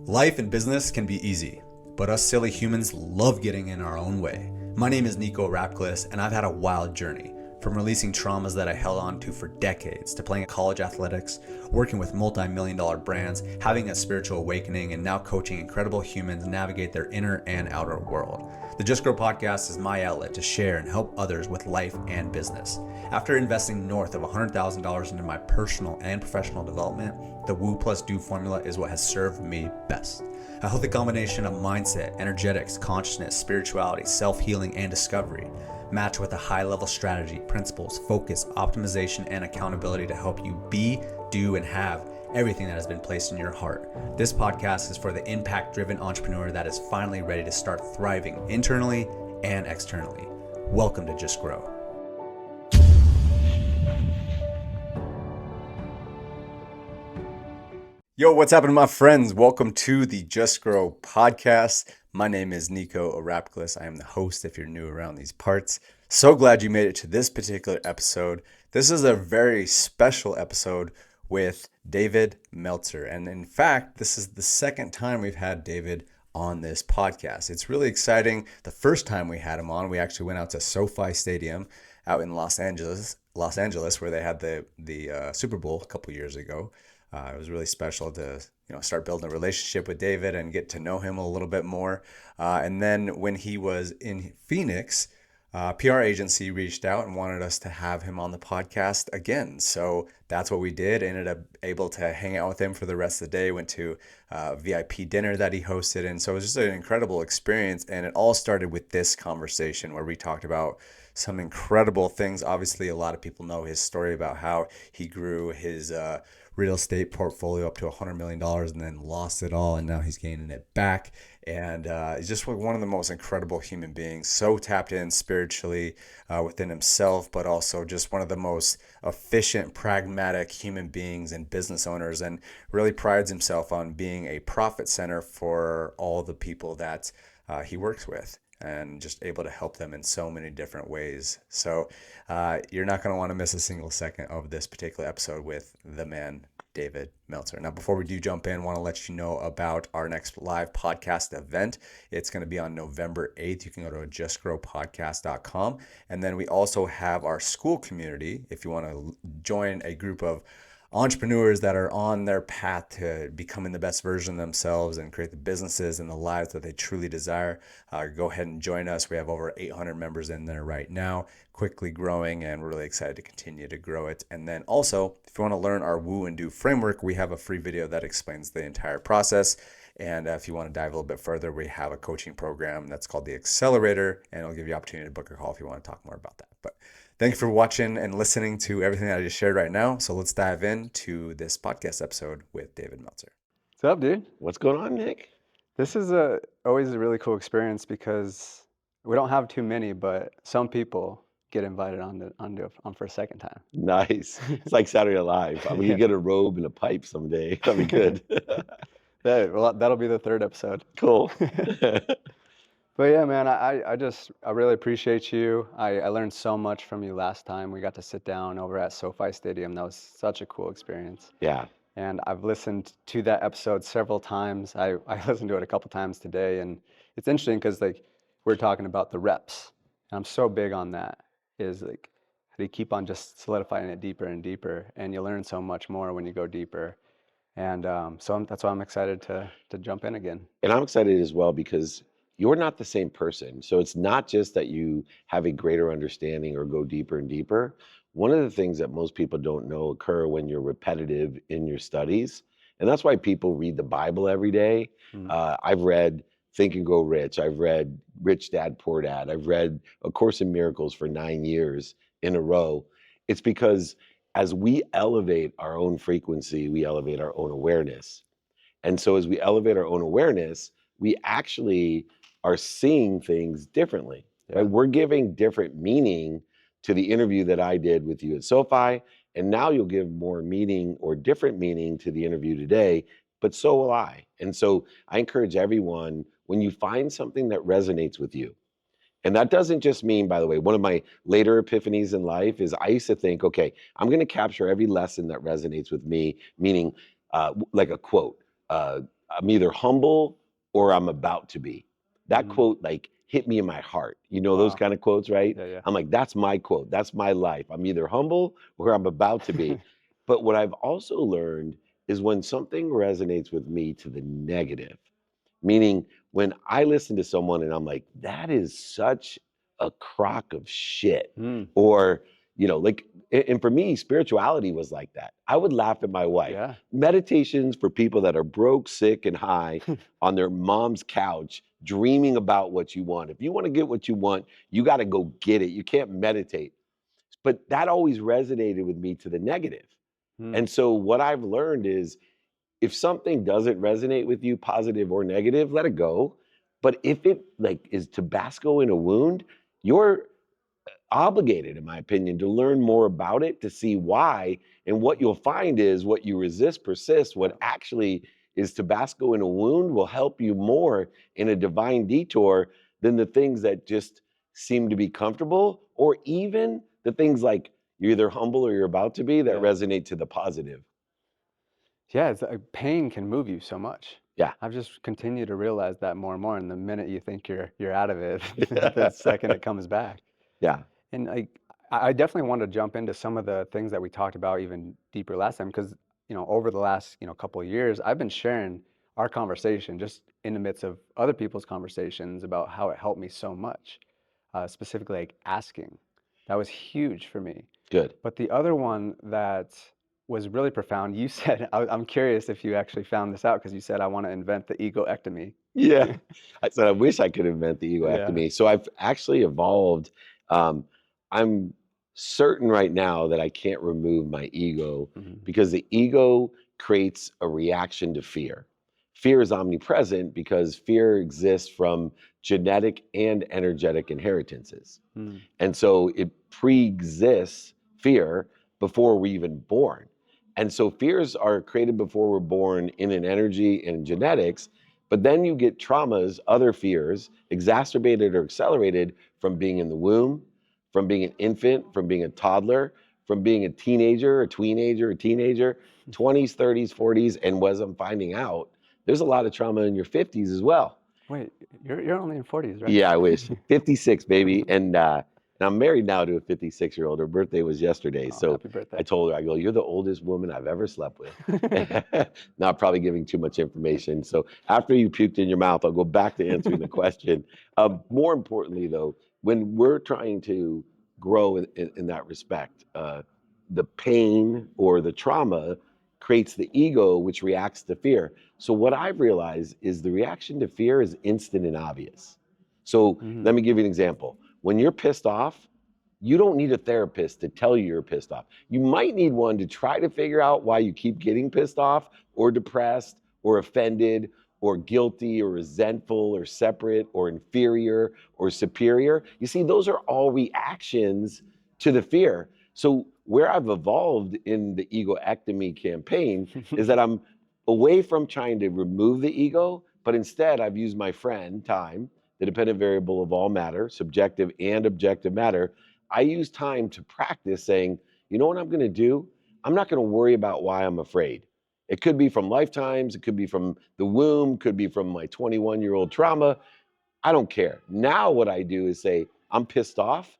Life and business can be easy, but us silly humans love getting in our own way. My name is Nico Rapklis, and I've had a wild journey. From releasing traumas that I held on to for decades, to playing college athletics, working with multi-million-dollar brands, having a spiritual awakening, and now coaching incredible humans navigate their inner and outer world. The Just Grow podcast is my outlet to share and help others with life and business. After investing north of $100,000 into my personal and professional development, the Woo plus Do formula is what has served me best. A healthy combination of mindset, energetics, consciousness, spirituality, self-healing, and discovery, matched with a high-level strategy, principles, focus, optimization, and accountability to help you be, do, and have everything that has been placed in your heart. This podcast is for the impact-driven entrepreneur that is finally ready to start thriving internally and externally. Welcome to Just Grow. Yo, what's happening, my friends? Welcome to the Just Grow podcast. My name is Nico Rapklis. I am the host if you're new around these parts. So glad you made it to this particular episode. This is a very special episode with David Meltzer. And in fact, this is the second time we've had David on this podcast. It's really exciting. The first time we had him on, we actually went out to SoFi Stadium out in Los Angeles, where they had the Super Bowl a couple years ago. It was really special to start building a relationship with David and get to know him a little bit more. And then when he was in Phoenix, PR agency reached out and wanted us to have him on the podcast again. So that's what we did. Ended up able to hang out with him for the rest of the day. Went to a VIP dinner that he hosted. And so it was just an incredible experience. And it all started with this conversation where we talked about some incredible things. Obviously, a lot of people know his story about how he grew his real estate portfolio up to $100 million and then lost it all, and now he's gaining it back. And he's just one of the most incredible human beings, so tapped in spiritually within himself, but also just one of the most efficient, pragmatic human beings and business owners, and really prides himself on being a profit center for all the people that he works with, and just able to help them in so many different ways. So you're not going to want to miss a single second of this particular episode with the man, David Meltzer. Now, before we do jump in, I want to let you know about our next live podcast event. It's going to be on November 8th. You can go to justgrowpodcast.com. And then we also have our Skool community. If you want to join a group of entrepreneurs that are on their path to becoming the best version of themselves and create the businesses and the lives that they truly desire, go ahead and join us. We have over 800 members in there right now, quickly growing, and we're really excited to continue to grow it. And then also, if you want to learn our Woo and Do framework, we have a free video that explains the entire process. And if you want to dive a little bit further, we have a coaching program that's called the Accelerator, and it'll give you the opportunity to book a call if you want to talk more about that. But thank you for watching and listening to everything that I just shared right now. So let's dive into this podcast episode with David Meltzer. What's up, dude? What's going on, Nick? This is always a really cool experience because we don't have too many, but some people get invited on for a second time. Nice. It's like Saturday Night Live. I'm gonna get a robe and a pipe someday. That'll be good. Well, that'll be the third episode. Cool. But yeah, man, I really appreciate you. I learned so much from you last time. We got to sit down over at SoFi Stadium. That was such a cool experience. Yeah. And I've listened to that episode several times. I listened to it a couple times today, and it's interesting because we're talking about the reps, and I'm so big on that. Is how do you keep on just solidifying it deeper and deeper, and you learn so much more when you go deeper. And that's why I'm excited to jump in again. And I'm excited as well because you're not the same person. So it's not just that you have a greater understanding or go deeper and deeper. One of the things that most people don't know occur when you're repetitive in your studies, and that's why people read the Bible every day. I've read Think and Grow Rich. I've read Rich Dad, Poor Dad. I've read A Course in Miracles for 9 years in a row. It's because as we elevate our own frequency, we elevate our own awareness. And so as we elevate our own awareness, we actually are seeing things differently. Right? We're giving different meaning to the interview that I did with you at SoFi, and now you'll give more meaning or different meaning to the interview today, but so will I. And so I encourage everyone, when you find something that resonates with you, and that doesn't just mean, by the way, one of my later epiphanies in life is I used to think, okay, I'm going to capture every lesson that resonates with me, meaning like a quote. I'm either humble or I'm about to be. That Mm-hmm. quote like hit me in my heart. You know those Wow. kind of quotes, right? Yeah, yeah. I'm like, that's my quote. That's my life. I'm either humble or I'm about to be. But what I've also learned is when something resonates with me to the negative, meaning when I listen to someone and I'm like, that is such a crock of shit. Mm, Or, like, and for me, spirituality was like that. I would laugh at my wife. yeah. Meditations for people that are broke, sick, and high on their mom's couch, dreaming about what you want. If you want to get what you want, you got to go get it. You can't meditate. But that always resonated with me to the negative. Mm, And so what I've learned is if something doesn't resonate with you, positive or negative, let it go. But if it like is Tabasco in a wound, you're obligated, in my opinion, to learn more about it to see why. And what you'll find is what you resist persists. yeah. What actually is Tabasco in a wound will help you more in a divine detour than the things that just seem to be comfortable, or even the things like you're either humble or you're about to be that Yeah. resonate to the positive. Yeah, it's pain can move you so much. Yeah. I've just continued to realize that more and more. And the minute you think you're out of it, the second it comes back. Yeah. And like, I definitely want to jump into some of the things that we talked about even deeper last time, because over the last couple of years, I've been sharing our conversation just in the midst of other people's conversations about how it helped me so much. Specifically, like asking, that was huge for me. Good. But the other one that was really profound, you said, I'm curious if you actually found this out because you said, I want to invent the egoectomy. Yeah. I said, I wish I could invent the Yeah. egoectomy. So I've actually evolved. I'm certain right now that I can't remove my ego Hmm. because the ego creates a reaction to fear. Fear is omnipresent because fear exists from genetic and energetic inheritances. Mm. And so it pre-exists fear before we're even born. And so fears are created before we're born in an energy and genetics, but then you get traumas, other fears, exacerbated or accelerated from being in the womb, from being an infant, from being a toddler, from being a teenager, a teenager, 20s, 30s, 40s. And as I'm finding out, there's a lot of trauma in your 50s as well. Wait, you're only in 40s, right? Yeah, I wish. 56, baby. And I'm married now to a 56-year-old. Her birthday was yesterday. Oh, So happy I birthday. told her, I go, you're the oldest woman I've ever slept with. Not probably giving too much information. So after you puked in your mouth, I'll go back to answering the question. More importantly, though, when we're trying to grow in that respect, the pain or the trauma creates the ego, which reacts to fear. So what I've realized is the reaction to fear is instant and obvious. So Hmm. let me give you an example. When you're pissed off, you don't need a therapist to tell you you're pissed off. You might need one to try to figure out why you keep getting pissed off or depressed or offended or guilty or resentful or separate or inferior or superior. You see, those are all reactions to the fear. So where I've evolved in the egoectomy campaign is that I'm away from trying to remove the ego, but instead I've used my friend, time, the dependent variable of all matter, subjective and objective matter. I use time to practice saying, you know what I'm going to do? I'm not going to worry about why I'm afraid. It could be from lifetimes, it could be from the womb, could be from my 21-year-old trauma. I don't care. Now, what I do is say, I'm pissed off.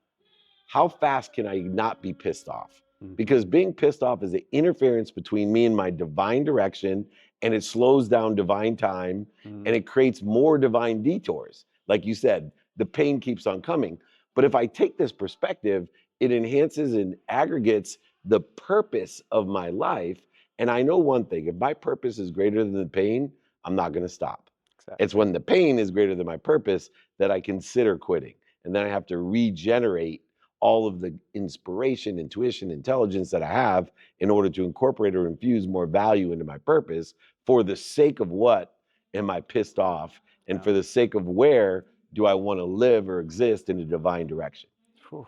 How fast can I not be pissed off? Hmm. Because being pissed off is the interference between me and my divine direction, and it slows down divine time, Hmm. and it creates more divine detours. Like you said, the pain keeps on coming. But if I take this perspective, it enhances and aggregates the purpose of my life. And I know one thing, if my purpose is greater than the pain, I'm not going to stop. It's Exactly. when the pain is greater than my purpose that I consider quitting. And then I have to regenerate all of the inspiration, intuition, intelligence that I have in order to incorporate or infuse more value into my purpose. For the sake of what am I pissed off? And Yeah. for the sake of where do I want to live or exist in a divine direction? Whew,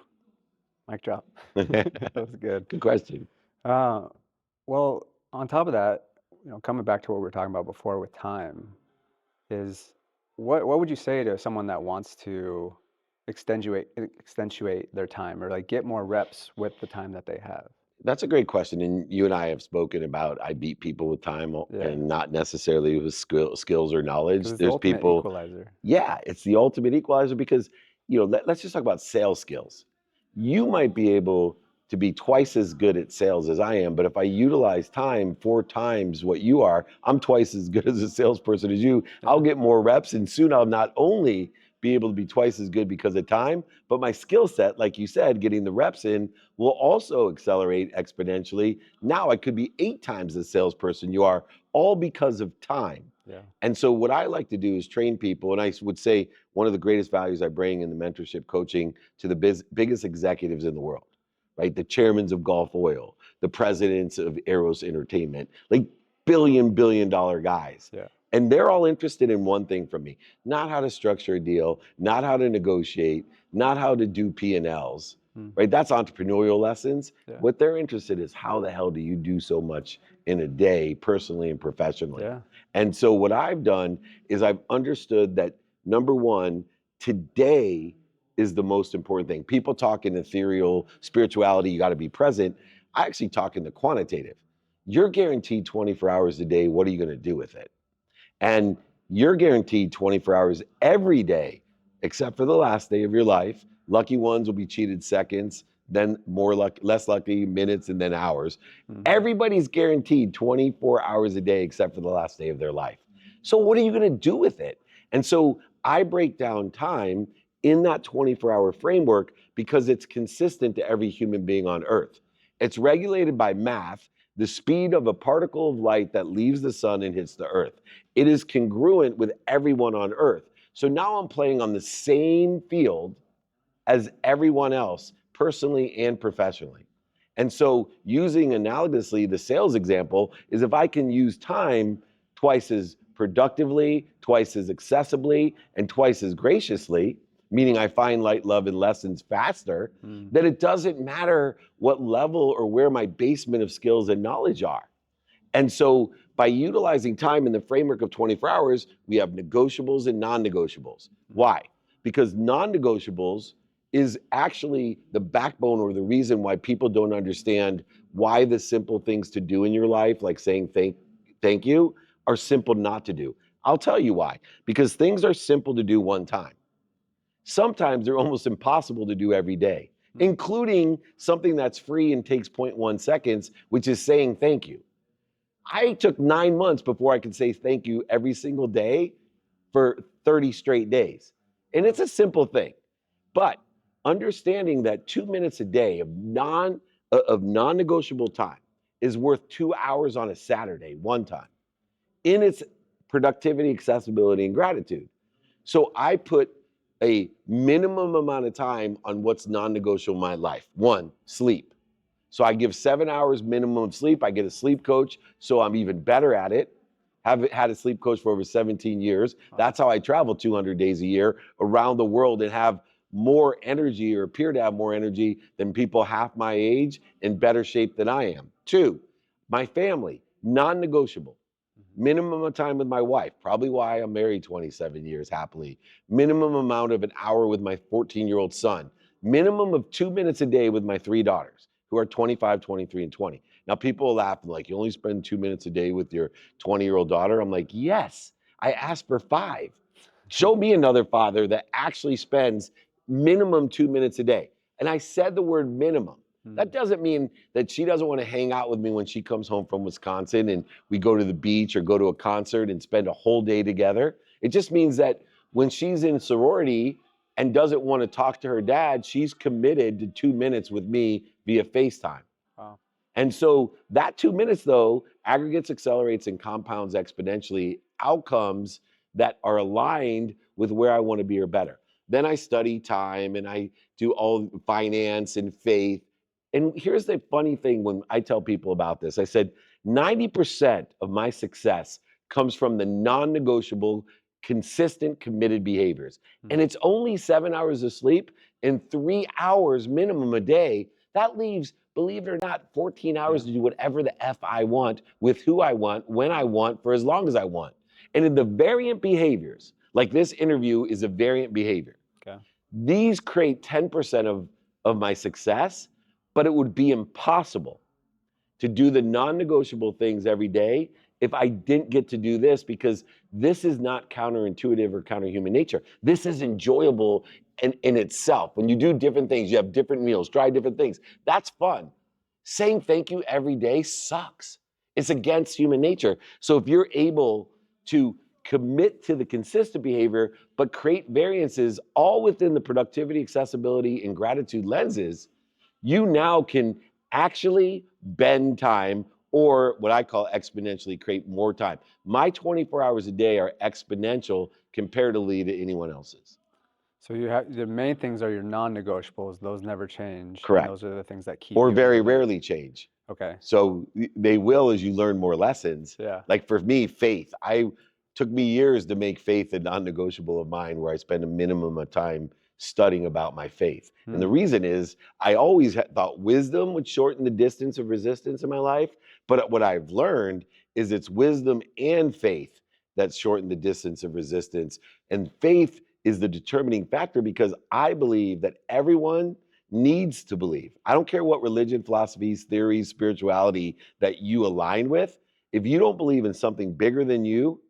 mic drop. That was good. Good question. Uh, well, on top of that, coming back to what we were talking about before with time, is what would you say to someone that wants to extenuate their time or like get more reps with the time that they have? That's a great question. And you and I have spoken about I beat people with time Yeah, and not necessarily with skills or because knowledge. it's the There's ultimate people, equalizer. yeah, it's the ultimate equalizer because, let's just talk about sales skills. You might be able to be twice as good at sales as I am, but if I utilize time 4 times what you are, I'm twice as good as a salesperson as you. Yeah, I'll get more reps, and soon I'll not only be able to be twice as good because of time, but my skill set, like you said, getting the reps in will also accelerate exponentially. Now I could be 8 times the salesperson you are, all because of time. yeah, And so what I like to do is train people, and I would say one of the greatest values I bring in the mentorship coaching to the biggest executives in the world, right? The chairmans of Gulf Oil, the presidents of Eros Entertainment, like billion dollar guys. yeah, And they're all interested in one thing from me, not how to structure a deal, not how to negotiate, not how to do P&Ls, mm, right? That's entrepreneurial lessons. yeah, What they're interested in is how the hell do you do so much in a day, personally and professionally? yeah, And so what I've done is I've understood that number one, today is the most important thing. People talk in ethereal spirituality, you got to be present. I actually talk in the quantitative. You're guaranteed 24 hours a day. What are you going to do with it? And you're guaranteed 24 hours every day, except for the last day of your life. Lucky ones will be cheated seconds, then more luck, less lucky minutes, and then hours. mm, Everybody's guaranteed 24 hours a day except for the last day of their life. So what are you going to do with it? And so I break down time in that 24-hour framework because it's consistent to every human being on earth. It's regulated by math, the speed of a particle of light that leaves the sun and hits the earth. It is congruent with everyone on earth. So now I'm playing on the same field as everyone else, personally and professionally. And so, using analogously the sales example, is if I can use time twice as productively, twice as accessibly, and twice as graciously, meaning I find light, love, and lessons faster, mm, that it doesn't matter what level or where my basement of skills and knowledge are. And so by utilizing time in the framework of 24 hours, we have negotiables and non-negotiables. mm, Why? Because non-negotiables is actually the backbone or the reason why people don't understand why the simple things to do in your life, like saying thank you, are simple not to do. I'll tell you why. Because things are simple to do one time. Sometimes they're almost impossible to do every day, mm, including something that's free and takes zero point 0.1 seconds, which is saying thank you. I took 9 months before I could say thank you every single day for 30 straight days. And it's a simple thing. But understanding that 2 minutes a day of non-negotiable time is worth 2 hours on a Saturday, one time, in its productivity, accessibility, and gratitude. So I put a minimum amount of time on what's non-negotiable in my life. One, sleep. So I give 7 hours minimum of sleep. I get a sleep coach, so I'm even better at it. Have had a sleep coach for over 17 years. wow, That's how I travel 200 days a year around the world and have more energy or appear to have more energy than people half my age in better shape than I am. Two, my family, non-negotiable. mhm, Minimum of time with my wife, probably why I'm married 27 years happily. Minimum amount of an hour with my 14-year-old son. Minimum of 2 minutes a day with my 3 daughters, who are 25, 23, and 20. Now, people laugh, like, you only spend 2 minutes a day with your 20-year-old daughter? I'm like, yes, I asked for 5. Show me another father that actually spends minimum 2 minutes a day. And I said the word minimum. mm, That doesn't mean that she doesn't want to hang out with me when she comes home from Wisconsin and we go to the beach or go to a concert and spend a whole day together. It just means that when she's in sorority and doesn't want to talk to her dad, she's committed to 2 minutes with me via FaceTime. wow, And so that 2 minutes, though, aggregates, accelerates, and compounds exponentially outcomes that are aligned with where I want to be or better. Then I study time and I do all finance and faith. And here's the funny thing when I tell people about this I said, 90% of my success comes from the non negotiable, consistent, committed behaviors. mm, And it's only 7 hours of sleep and 3 hours minimum a day. That leaves, believe it or not, 14 hours yeah, to do whatever the F I want with who I want, when I want, for as long as I want. And in the variant behaviors, like this interview is a variant behavior, okay, these create 10% of my success, but it would be impossible to do the non-negotiable things every day if I didn't get to do this, because this is not counterintuitive or counter human nature. This is enjoyable in itself. When you do different things, you have different meals, try different things. That's fun. Saying thank you every day sucks. It's against human nature. So if you're able to commit to the consistent behavior, but create variances all within the productivity, accessibility, and gratitude lenses, you now can actually bend time, or what I call exponentially create more time. My 24 hours a day are exponential comparatively to anyone else's. So you have the main things are your non-negotiables. Those never change. And Correct. those are the things that keep Or you very in the loop. rarely change. Okay. So they will as you learn more lessons. Yeah. Like for me, faith. Took me years to make faith a non-negotiable of mine, where I spend a minimum of time studying about my faith. And the reason is I always thought wisdom would shorten the distance of resistance in my life. But what I've learned is it's wisdom and faith that shorten the distance of resistance. And faith is the determining factor, because I believe that everyone needs to believe. I don't care what religion, philosophies, theories, spirituality that you align with. If you don't believe in something bigger than you,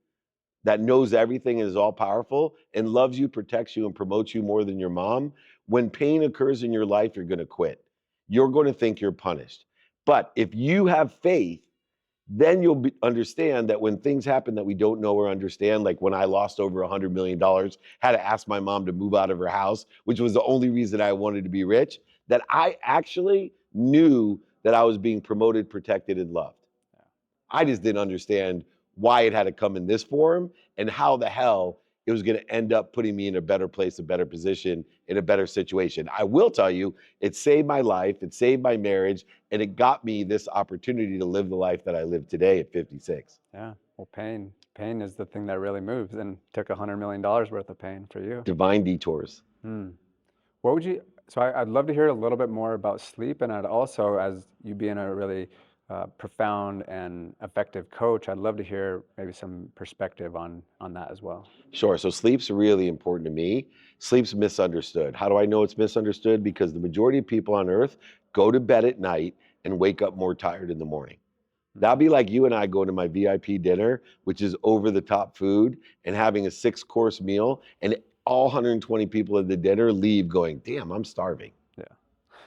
that knows everything and is all powerful and loves you, protects you, and promotes you more than your mom, when pain occurs in your life, you're going to quit. You're going to think you're punished. But if you have faith, then you'll understand that when things happen that we don't know or understand, like when I lost over $100 million, had to ask my mom to move out of her house, which was the only reason I wanted to be rich, that I actually knew that I was being promoted, protected, and loved. I just didn't understand why it had to come in this form and how the hell it was going to end up putting me in a better place, a better position, in a better situation. I will tell you, it saved my life, it saved my marriage, and it got me this opportunity to live the life that I live today at 56. Yeah. Well, pain is the thing that really moves, and took $100 million worth of pain for you. Divine detours. What would you, so I'd love to hear a little bit more about sleep, and I'd also, as you being a really profound and effective coach, I'd love to hear maybe some perspective on that as well. Sure. So sleep's really important to me. Sleep's misunderstood. How do I know it's misunderstood? Because the majority of people on earth go to bed at night and wake up more tired in the morning. That'd be like you and I going to my VIP dinner, which is over the top food, and having a 6-course meal, and all 120 people at the dinner leave going, damn, I'm starving. Yeah.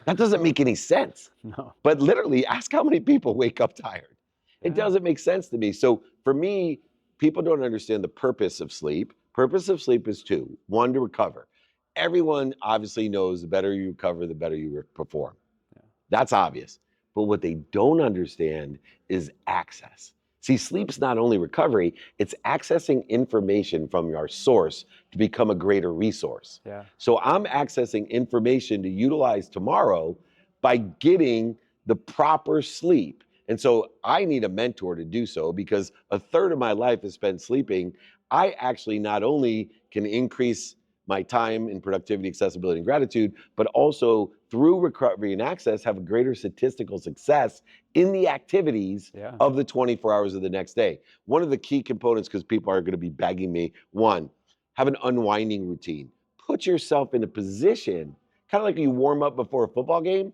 That doesn't make any sense. No. But literally, ask how many people wake up tired. It Yeah. doesn't make sense to me. So for me, people don't understand the purpose of sleep. Purpose of sleep is two. One, to recover. Everyone obviously knows the better you recover, the better you perform. Yeah. That's obvious. But what they don't understand is access. See, sleep's not only recovery, it's accessing information from our source to become a greater resource. Yeah. So I'm accessing information to utilize tomorrow by getting the proper sleep. And so I need a mentor to do so, because a third of my life is spent sleeping. I actually not only can increase my time in productivity, accessibility, and gratitude, but also through recovery and access, have a greater statistical success in the activities Yeah. of the 24 hours of the next day. One of the key components, because people are going to be begging me, one, have an unwinding routine. Put yourself in a position, kind of like you warm up before a football game,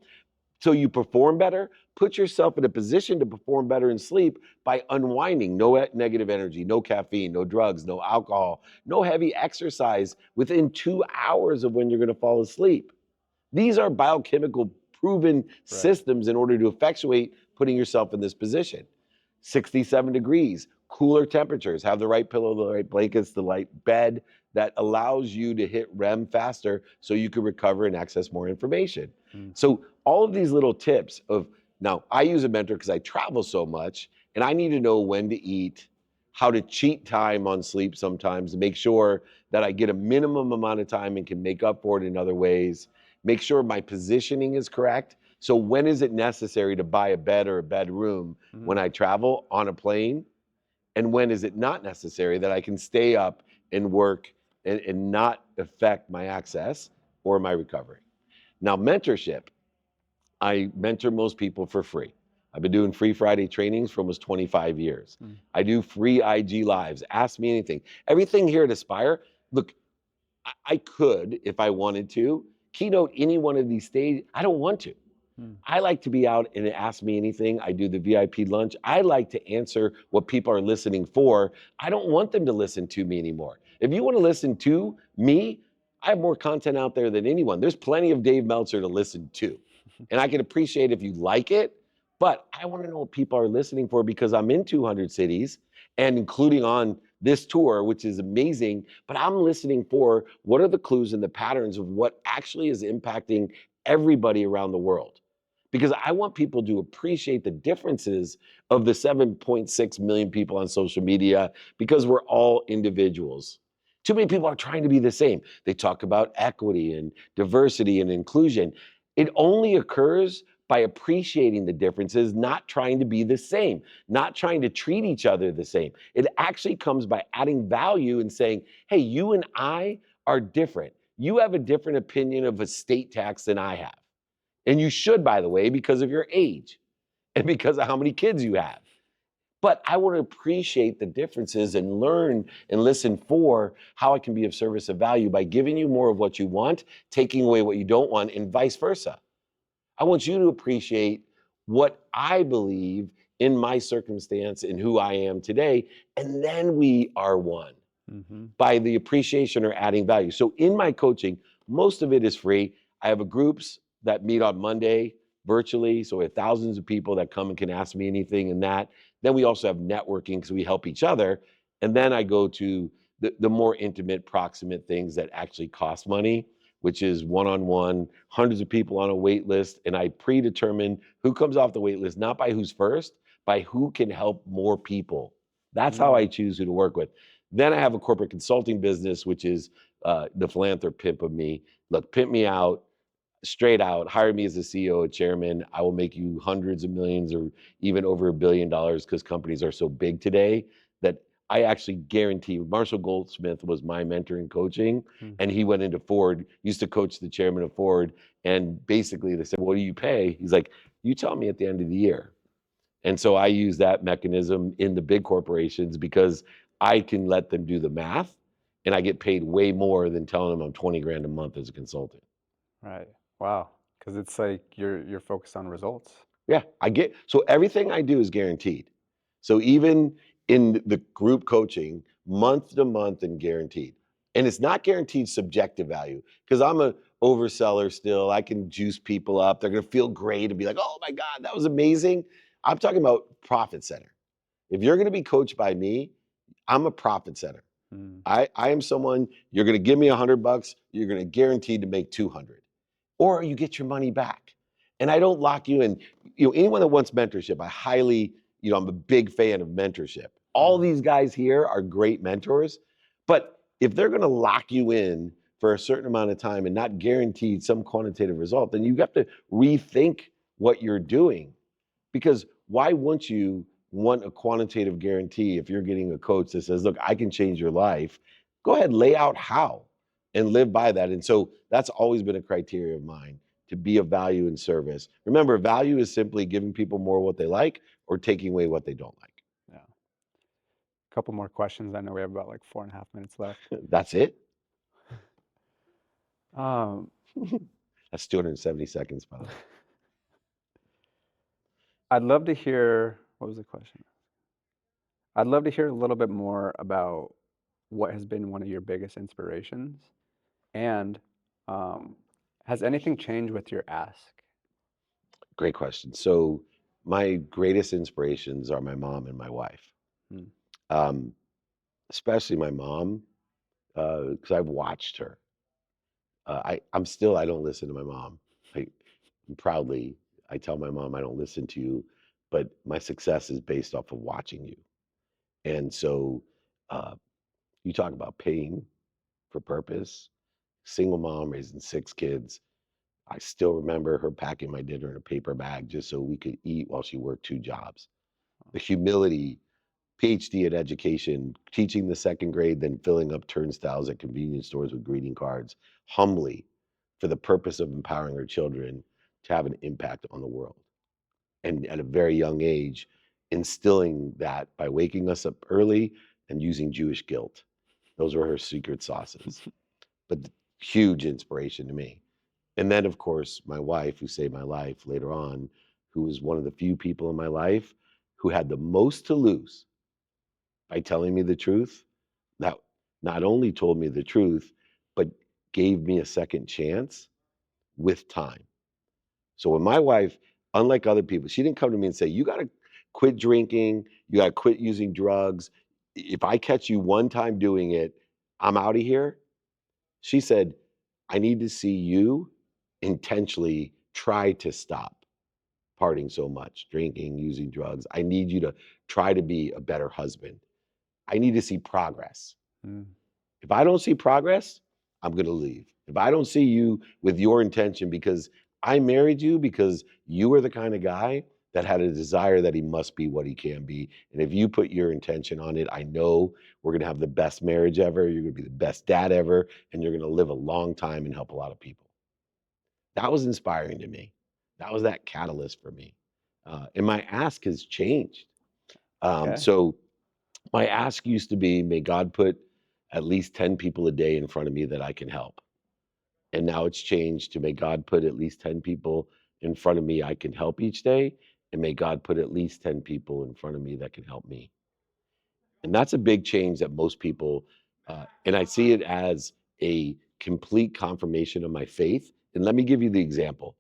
so you perform better. Put yourself in a position to perform better in sleep by unwinding. No negative energy, no caffeine, no drugs, no alcohol, no heavy exercise within 2 hours of when you're going to fall asleep. These are biochemical proven systems in order to effectuate putting yourself in this position. 67 degrees, cooler temperatures, have the right pillow, the right blankets, the right bed that allows you to hit REM faster so you can recover and access more information. So all of these little tips of, now I use a mentor because I travel so much and I need to know when to eat, how to cheat time on sleep sometimes to make sure that I get a minimum amount of time and can make up for it in other ways. Make sure my positioning is correct. So when is it necessary to buy a bed or a bedroom when I travel on a plane? And when is it not necessary that I can stay up and work and not affect my access or my recovery? Now, mentorship, I mentor most people for free. I've been doing free Friday trainings for almost 25 years. I do free IG lives. Ask me anything. Everything here at Aspire, look, I could, if I wanted to, keynote any one of these stages. I don't want to. I like to be out and ask me anything. I do the VIP lunch. I like to answer what people are listening for. I don't want them to listen to me anymore. If you want to listen to me, I have more content out there than anyone. There's plenty of Dave Meltzer to listen to. And I can appreciate if you like it, but I want to know what people are listening for because I'm in 200 cities and including on this tour, which is amazing. But I'm listening for what are the clues and the patterns of what actually is impacting everybody around the world. Because I want people to appreciate the differences of the 7.6 million people on social media because we're all individuals. Too many people are trying to be the same. They talk about equity and diversity and inclusion. It only occurs by appreciating the differences, not trying to be the same, not trying to treat each other the same. It actually comes by adding value and saying, hey, you and I are different. You have a different opinion of estate tax than I have. And you should, by the way, because of your age and because of how many kids you have. But I want to appreciate the differences and learn and listen for how I can be of service of value by giving you more of what you want, taking away what you don't want, and vice versa. I want you to appreciate what I believe in my circumstance and who I am today, and then we are one by the appreciation or adding value. So in my coaching, most of it is free. I have a groups that meet on Monday virtually. So we have thousands of people that come and can ask me anything in that. Then we also have networking because we help each other. And then I go to the more intimate, proximate things that actually cost money, which is one-on-one, hundreds of people on a wait list. And I predetermine who comes off the wait list, not by who's first, by who can help more people. That's how I choose who to work with. Then I have a corporate consulting business, which is the philanthropist pimp of me. Look, pimp me out, straight out, hire me as a CEO or chairman. I will make you hundreds of millions or even over $1 billion because companies are so big today that I actually guarantee. Marshall Goldsmith was my mentor in coaching, and he went into Ford, used to coach the chairman of Ford. And basically they said, what do you pay? He's like, you tell me at the end of the year. And so I use that mechanism in the big corporations because I can let them do the math and I get paid way more than telling them I'm 20 grand a month as a consultant. Right. Wow. Because it's like you're focused on results. Yeah, so everything I do is guaranteed. So even in the group coaching, month to month and guaranteed. And it's not guaranteed subjective value because I'm a overseller still. I can juice people up. They're going to feel great and be like, oh my God, that was amazing. I'm talking about profit center. If you're going to be coached by me, I'm a profit center. I am someone, you're going to give me $100, you're going to guarantee to make 200, or you get your money back. And I don't lock you in. Anyone that wants mentorship, I highly, I'm a big fan of mentorship. All these guys here are great mentors, but if they're going to lock you in for a certain amount of time and not guarantee some quantitative result, then you have to rethink what you're doing. Because why wouldn't you want a quantitative guarantee if you're getting a coach that says, look, I can change your life? Go ahead, lay out how and live by that. And so that's always been a criteria of mine, to be of value and service. Remember, value is simply giving people more what they like or taking away what they don't like. Yeah. A couple more questions. I know we have about like 4.5 minutes left. That's it. Um, That's 270 seconds, by the way. I'd love to hear, what was the question? I'd love to hear a little bit more about what has been one of your biggest inspirations, and has anything changed with your ask? Great question. So my greatest inspirations are my mom and my wife. Um, Especially my mom, because I've watched her. I don't listen to my mom. I proudly, I tell my mom I don't listen to you, but my success is based off of watching you. And so uh, you talk about paying for purpose, single mom raising 6 kids. I still remember her packing my dinner in a paper bag just so we could eat while she worked 2 jobs. The humility, PhD in education, teaching the 2nd grade, then filling up turnstiles at convenience stores with greeting cards, humbly for the purpose of empowering her children to have an impact on the world. And at a very young age, instilling that by waking us up early and using Jewish guilt. Those were her secret sauces. But huge inspiration to me. And then, of course, my wife, who saved my life later on, who was one of the few people in my life who had the most to lose by telling me the truth, that not only told me the truth, but gave me a second chance with time. So when my wife, unlike other people, she didn't come to me and say, you got to quit drinking, you got to quit using drugs. If I catch you one time doing it, I'm out of here. She said, I need to see you intentionally try to stop partying so much, drinking, using drugs. I need you to try to be a better husband. I need to see progress. Mm. If I don't see progress, I'm going to leave. If I don't see you with your intention, because I married you because you were the kind of guy that had a desire that he must be what he can be. And if you put your intention on it, I know we're going to have the best marriage ever. You're going to be the best dad ever. And you're going to live a long time and help a lot of people. That was inspiring to me. That was that catalyst for me. And my ask has changed. Okay. So my ask used to be, may God put at least 10 people a day in front of me that I can help. And now it's changed to, may God put at least 10 people in front of me I can help each day. And may God put at least 10 people in front of me that can help me. And that's a big change that most people, and I see it as a complete confirmation of my faith. And let me give you the example.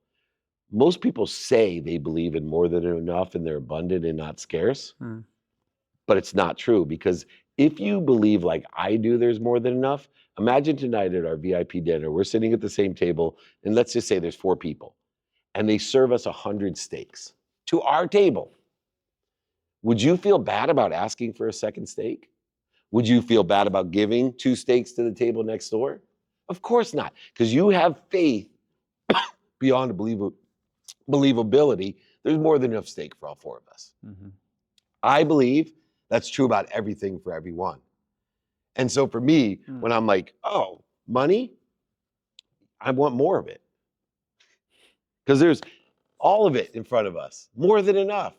Most people say they believe in more than enough and they're abundant and not scarce. Mm. But it's not true, because if you believe like I do there's more than enough, imagine tonight at our VIP dinner, we're sitting at the same table, and let's just say there's 4 people, and they serve us 100 steaks to our table. Would you feel bad about asking for a second steak? Would you feel bad about giving 2 steaks to the table next door? Of course not, because you have faith beyond believability. There's more than enough steak for all 4 of us. Mm-hmm. I believe that's true about everything for everyone. And so for me, when I'm like, oh, money, I want more of it. Because there's all of it in front of us, more than enough.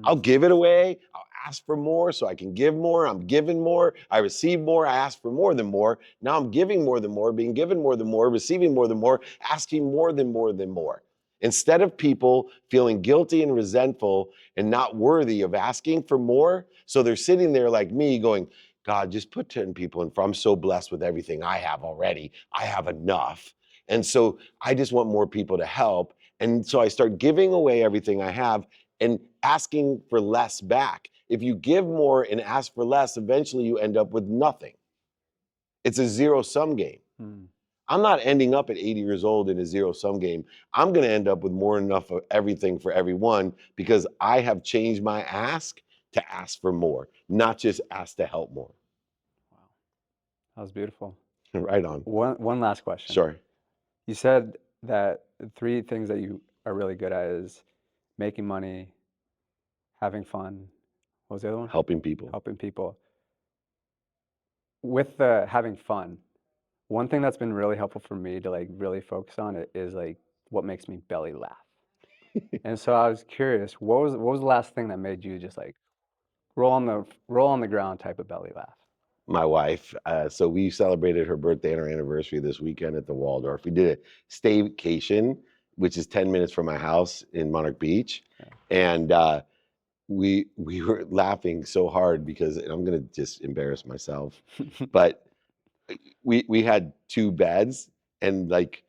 I'll give it away. I'll ask for more so I can give more. I'm giving more. I receive more. I ask for more than more. Now I'm giving more than more, being given more than more, receiving more than more, asking more than more than more. Instead of people feeling guilty and resentful and not worthy of asking for more, so they're sitting there like me going, God, just put 10 people in front. I'm so blessed with everything I have already. I have enough. And so I just want more people to help. And so I start giving away everything I have and asking for less back. If you give more and ask for less, eventually you end up with nothing. It's a zero-sum game. Mm. I'm not ending up at 80 years old in a zero-sum game. I'm going to end up with more than enough of everything for everyone, because I have changed my ask to ask for more, not just ask to help more. Wow, that was beautiful. Right on. One last question. Sure. You said that 3 things that you are really good at is making money, having fun. What was the other one? Helping people. Helping people. With the having fun, one thing that's been really helpful for me to like really focus on it is like what makes me belly laugh. And so I was curious, what was the last thing that made you just like roll on the ground type of belly laugh? My wife. So we celebrated her birthday and her anniversary this weekend at the Waldorf. We did a staycation, which is 10 minutes from my house in Monarch Beach. Yeah. And we were laughing so hard because, and I'm going to just embarrass myself, but we had 2 beds, and like,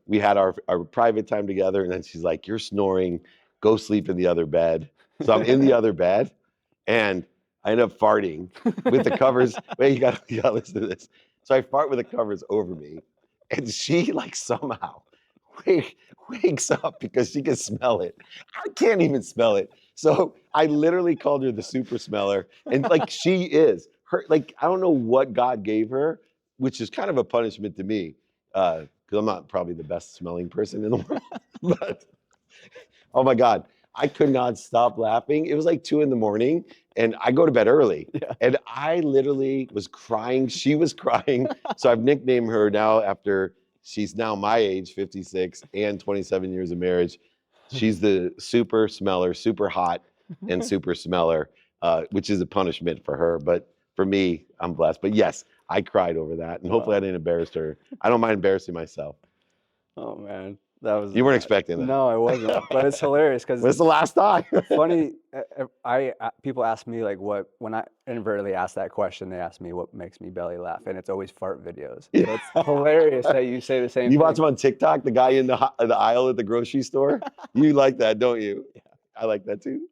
we had our private time together, and then she's like, you're snoring, go sleep in the other bed. So I'm in the other bed, and I end up farting with the covers. Wait, you gotta listen to this. So I fart with the covers over me, and she like somehow wakes up because she can smell it. I can't even smell it. So I literally called her the super smeller, and like she is her. Like, I don't know what God gave her, which is kind of a punishment to me, because I'm not probably the best smelling person in the world. But oh my God, I could not stop laughing. It was like 2 a.m, and I go to bed early. Yeah. And I literally was crying. She was crying. So I've nicknamed her now after she's now my age, 56, and 27 years of marriage. She's the super smeller, super hot, and super smeller, which is a punishment for her. But for me, I'm blessed. But yes, I cried over that. And hopefully I didn't embarrass her. I don't mind embarrassing myself. Oh man, that was You weren't expecting that. no, I wasn't. But it's hilarious because When's the last time? funny. People ask me like what when I inadvertently ask that question, they ask me what makes me belly laugh, and it's always fart videos. So it's hilarious that you say the same You thing. watch him on TikTok, the guy in the aisle at the grocery store? You like that, don't you? Yeah. I like that too.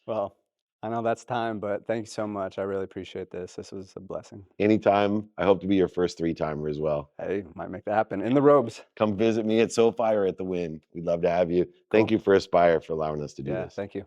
Well, I know that's time, but thank you so much. I really appreciate this. This was a blessing. Anytime. I hope to be your first 3-timer as well. Hey, might make that happen in the robes. Come visit me at SoFi or at the Wynn. We'd love to have you. Thank Cool. you for Aspire for allowing us to do Yeah, this. thank you.